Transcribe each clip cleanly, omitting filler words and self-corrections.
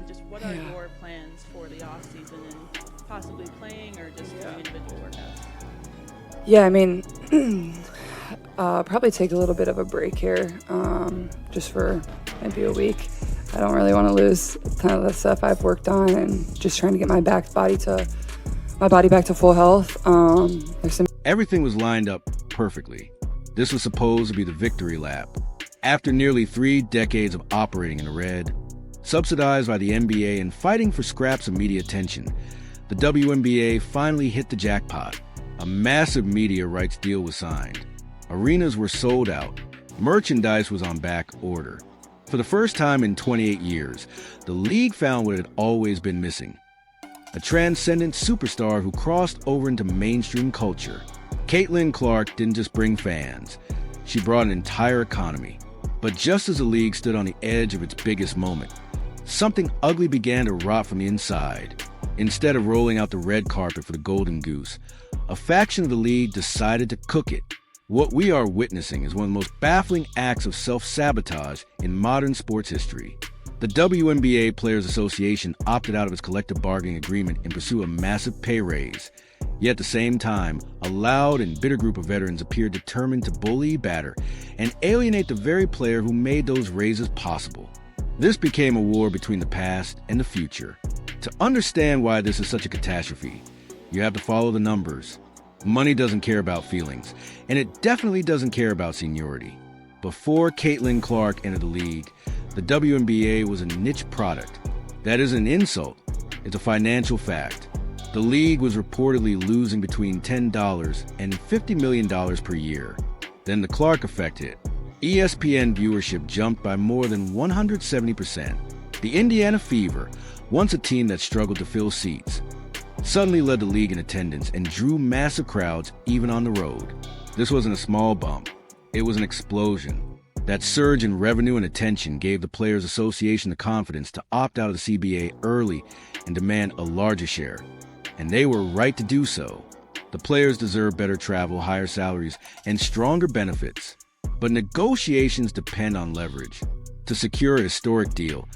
just what are your plans for the off season and possibly playing or just doing individual workouts? Yeah, I mean, probably take a little bit of a break here, just for maybe a week. I don't really want to lose kind of the stuff I've worked on, and just trying to get my body back to full health. Everything was lined up perfectly. This was supposed to be the victory lap. After nearly 3 decades of operating in the red, subsidized by the NBA and fighting for scraps of media attention, the WNBA finally hit the jackpot. A massive media rights deal was signed. Arenas were sold out. Merchandise was on back order. For the first time in 28 years, the league found what it had always been missing: a transcendent superstar who crossed over into mainstream culture. Caitlin Clark didn't just bring fans. She brought an entire economy. But just as the league stood on the edge of its biggest moment, something ugly began to rot from the inside. Instead of rolling out the red carpet for the Golden Goose, a faction of the league decided to cook it. What we are witnessing is one of the most baffling acts of self-sabotage in modern sports history. The WNBA Players Association opted out of its collective bargaining agreement in pursuit of a massive pay raise. Yet at the same time, a loud and bitter group of veterans appeared determined to bully, batter, and alienate the very player who made those raises possible. This became a war between the past and the future. To understand why this is such a catastrophe, you have to follow the numbers. Money doesn't care about feelings, and it definitely doesn't care about seniority. Before Caitlin Clark entered the league, the WNBA was a niche product. That isn't an insult, it's a financial fact. The league was reportedly losing between $10 and $50 million per year. Then the Clark effect hit. ESPN viewership jumped by more than 170%. The Indiana Fever, once a team that struggled to fill seats, suddenly led the league in attendance and drew massive crowds even on the road. This wasn't a small bump, it was an explosion. That surge in revenue and attention gave the Players Association the confidence to opt out of the CBA early and demand a larger share. And they were right to do so. The players deserve better travel, higher salaries, and stronger benefits. But negotiations depend on leverage. To secure a historic deal,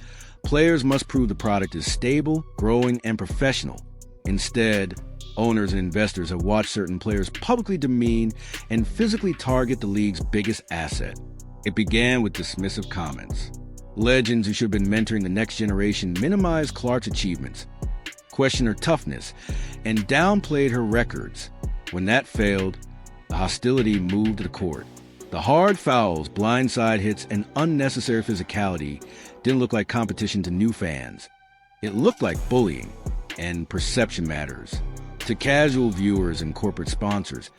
players must prove the product is stable, growing, and professional. Instead, owners and investors have watched certain players publicly demean and physically target the league's biggest asset. It began with dismissive comments. Legends who should have been mentoring the next generation minimized Clark's achievements, questioned her toughness, and downplayed her records. When that failed, the hostility moved to the court. The hard fouls, blindside hits, and unnecessary physicality didn't look like competition to new fans. It looked like bullying, and perception matters. To casual viewers and corporate sponsors,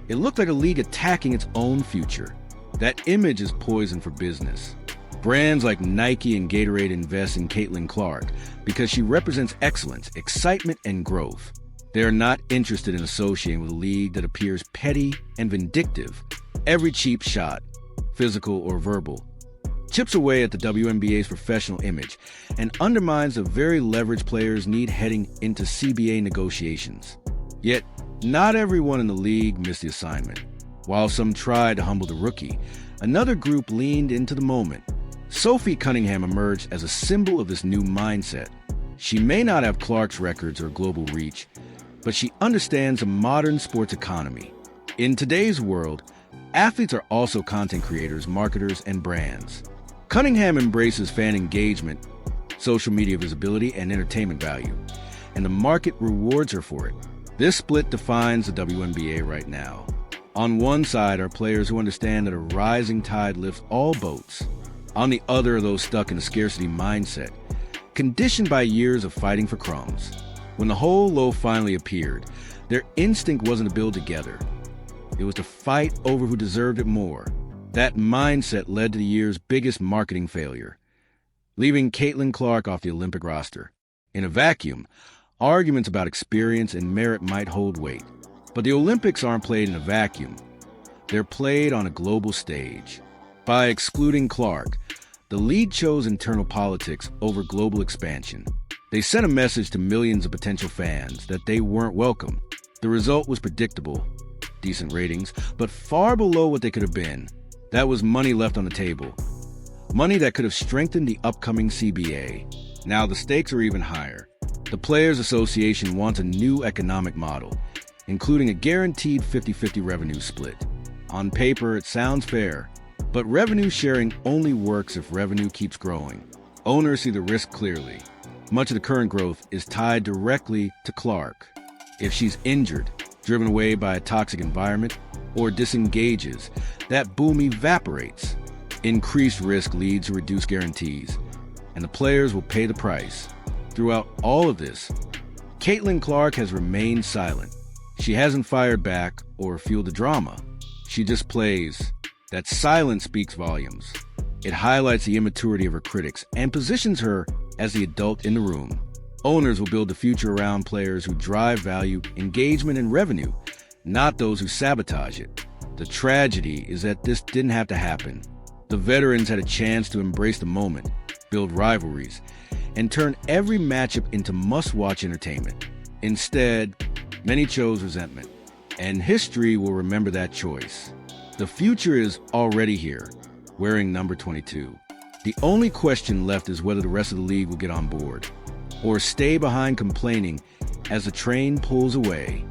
it looked like a league attacking its own future. That image is poison for business. Brands like Nike and Gatorade invest in Caitlin Clark because she represents excellence, excitement, and growth. They are not interested in associating with a league that appears petty and vindictive. Every cheap shot, physical or verbal, chips away at the WNBA's professional image and undermines the very leverage players need heading into CBA negotiations. Yet, not everyone in the league missed the assignment. While some tried to humble the rookie, another group leaned into the moment. Sophie Cunningham emerged as a symbol of this new mindset. She may not have Clark's records or global reach, but she understands the modern sports economy. In today's world, athletes are also content creators, marketers, and brands. Cunningham embraces fan engagement, social media visibility, and entertainment value, and the market rewards her for it. This split defines the WNBA right now. On one side are players who understand that a rising tide lifts all boats. On the other are those stuck in a scarcity mindset, conditioned by years of fighting for crumbs. When the whole loaf finally appeared, their instinct wasn't to build together. It was to fight over who deserved it more. That mindset led to the year's biggest marketing failure, leaving Caitlin Clark off the Olympic roster. In a vacuum, arguments about experience and merit might hold weight. But the Olympics aren't played in a vacuum. They're played on a global stage. By excluding Clark, the league chose internal politics over global expansion. They sent a message to millions of potential fans that they weren't welcome. The result was predictable. Decent ratings, but far below what they could have been. That was money left on the table. Money that could have strengthened the upcoming CBA. Now the stakes are even higher. The Players Association wants a new economic model, including a guaranteed 50-50 revenue split. On paper, it sounds fair, but revenue sharing only works if revenue keeps growing. Owners see the risk clearly. Much of the current growth is tied directly to Clark. If she's injured, driven away by a toxic environment, or disengages, that boom evaporates. Increased risk leads to reduced guarantees, and the players will pay the price. Throughout all of this, Caitlin Clark has remained silent. She hasn't fired back or fueled the drama. She just plays. That silence speaks volumes. It highlights the immaturity of her critics and positions her as the adult in the room. Owners will build the future around players who drive value, engagement, and revenue, not those who sabotage it. The tragedy is that this didn't have to happen. The veterans had a chance to embrace the moment, build rivalries, and turn every matchup into must-watch entertainment. Instead, many chose resentment, and history will remember that choice. The future is already here, wearing number 22. The only question left is whether the rest of the league will get on board, or stay behind complaining as the train pulls away.